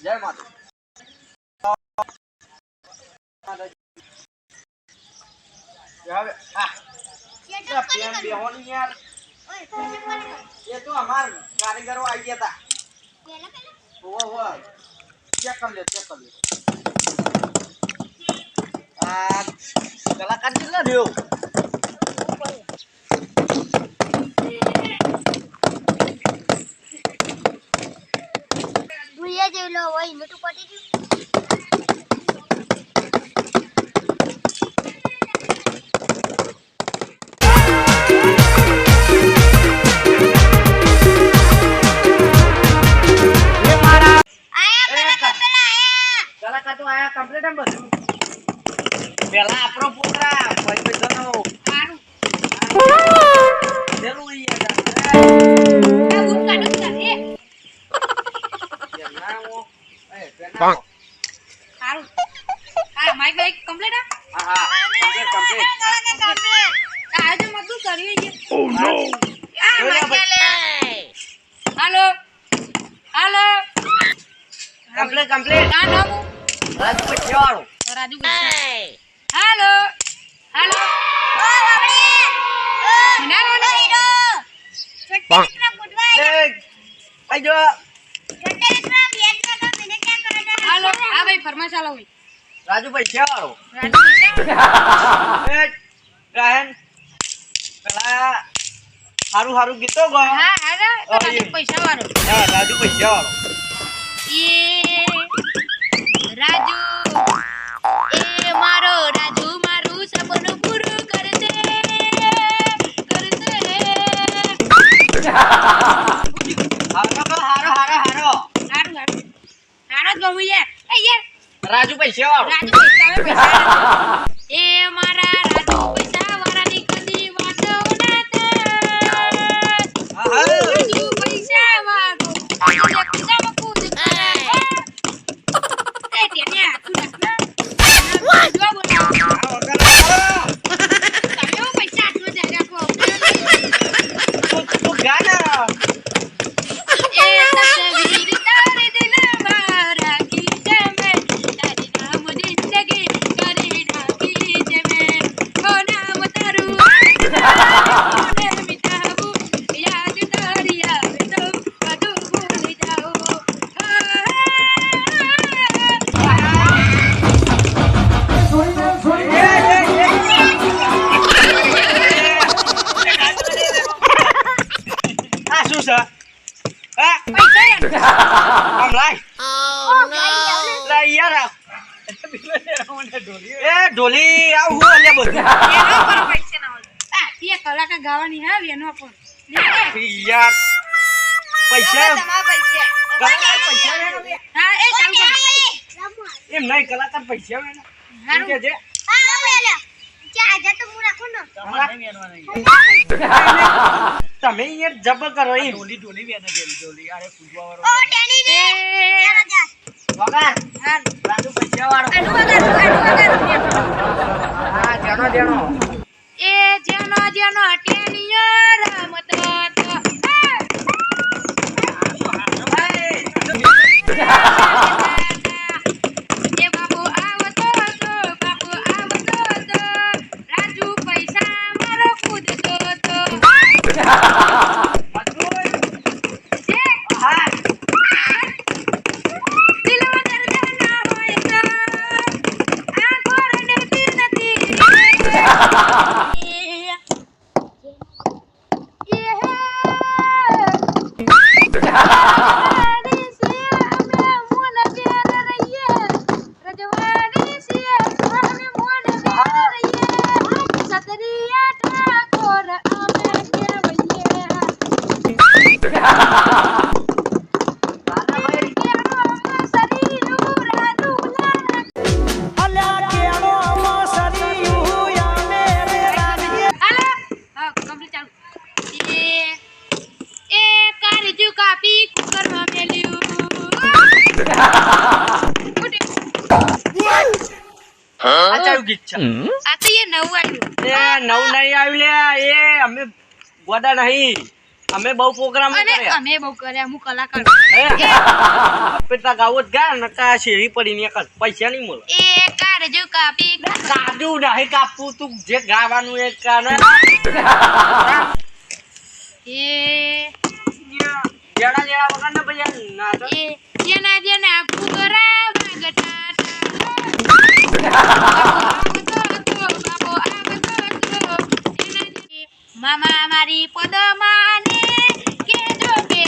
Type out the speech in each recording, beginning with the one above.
જય માતા હવે આ પેન બેહોની યાર ये तो हमार कारीगरों आई गया था वो चेक कर ले कलाकार कितना दियो भैया जे लो वही नटू पटी दी आया कंप्लीट हम बस पहला अपनो पूरा भाई पे चलो हारू चलो ये ए गुड काढू का ए ये ना वो ए पेना हारू हां माइक भाई कंप्लीट हां कंप्लीट आज मत करिए ये oh no hello hello complete का नाम राजू पछवाड़ो राजू हेलो हेलो ओ बाबड़ी ना ना हीरो छोटे इतना बुडवा आई जो छोटे इतना बियान का मैंने क्या करा था हेलो हां भाई फरमाइश आलो भाई राजू पछवाड़ो राजू ए कहन पहला हारू गीतो गो हां हां राजू पैसा वालो हां राजू पछवाड़ो ये राजू ए मारो राजू मारू सबनु पूरू कर दे हारो गवुए ए ये राजू पैसा वालो राजू पैसा ए मारा राजू पैसा वाला नी कदी वाटो नाते राजू पैसा वालो ये पैसा मकू दिखा ए टेनिया तू देखना जो बोला તમે પૈસા આટલો જ રાખો तू गाना એ તસવીર તારે દિલમાં રાખી છે મેં તારી નામ જિંદગી કરી રાખી છે મેં ઓ નામ તારું કોને મિટાવું યાદ તારી આવે તો બધું ભૂલી જાઉં આ શું છે હે પૈસા આમ લાય લા યાર એ ઢોલી આવ હું અલ્યા બધું એના પર પૈસા ના હોય આ તે કલાકાર ગાવાની આવે એનો પર યાર પૈસા તમારા પૈસા કલાકાર પૈસા લેનો હા એ ચાલુ કર એમ નહીં કલાકાર પૈસા લેનો હારું કે છે હા બોલે ક્યાં આજા તો હું રાખો ને તમે યાર જબ કરો એ ઢોલી બેને ઢોલી અરે પૂજવા વાળો ઓ ટેની ને વગર હા રાજુ પૈસા વાળો આનું વગર હા જાનો એ જેનો ટેનિયો રમતો તો એ બાબુ આવતો તો રાજુ પૈસા મારો કૂદતો તો હા દિલમાં દર્દ ના હોય તો આંખો રડતી નથી ગીત છે આ તો એ નવું આવ્યું એ નવું નહીં આવ્યું લે એ અમે ગોડા નહીં અમે બહુ પ્રોગ્રામ અને કર્યા અમે બહુ કર્યા હું કલાકાર પેટા ગાવો જ ગા નકા શેરી પડી ને કર પૈસા નહીં મળે એ કારજો કાપી કાજુ નહીં કાપવું તું જે ગાવાનું એ કાને એ જેડા જેડા વગર ને ભૈયા ના તો એ જેના જેના ફુગરા વાગટા મામા મારી પદમાને કેજો કે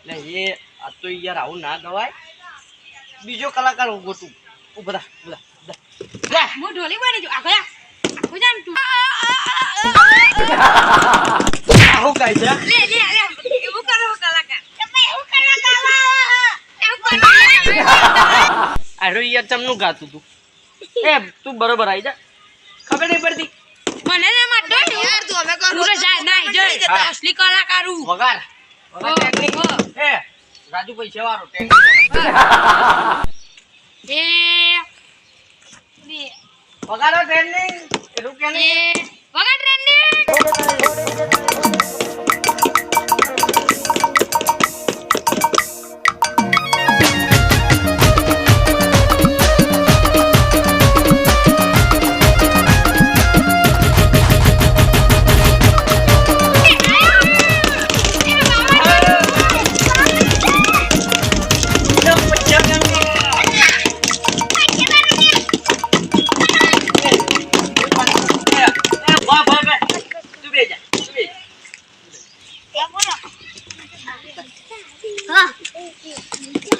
લે એ આ તો યાર આવું ના ગવાય બીજો કલાકાર ગોતું બધા બધા હું ઢોલી બની છું આગળ હું જાણ તું આવું કાઈ છે લે એવું કરો કલાકાર તમે એવું કલાકાર આરો યાર ચમનું ગાતું તું એ તું બરોબર આવી જા ખબર નહીં પડતી મને ના માટો યાર તું અમે કરું પૂરો જાય ના જો અસલી કલાકાર હું વગાર હો. એ રાજુ પૈસા વાળો ટેક એ વગાડો ટ્રેનિંગ એટલું કે એ વગા ટ્રેન્ડિંગ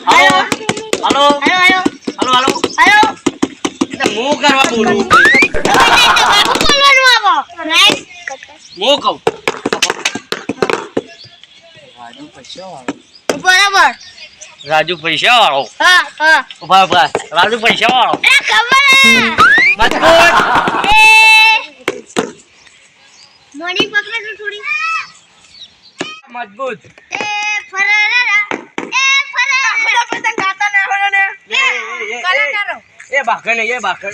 હાલો હું કરવા બોલું હું કહું રાજુ પૈસા વાળો ઉભા રાજુ પૈસા વાળો મોર્નિંગ પકડો થોડી મજબૂત એ બાકર એ બાકર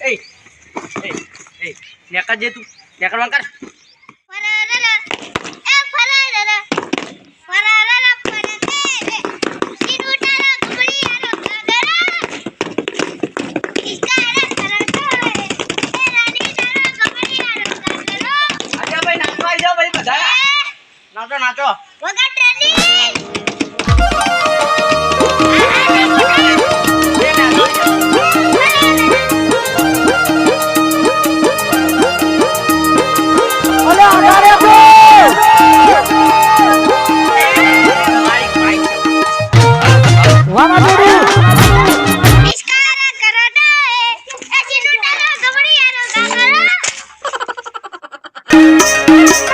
એ નેકા જે તું નેકરવા કર આજા ભાઈ નાચો આવી જાઓ ભાઈ બધા નાચો નાચો Thank you.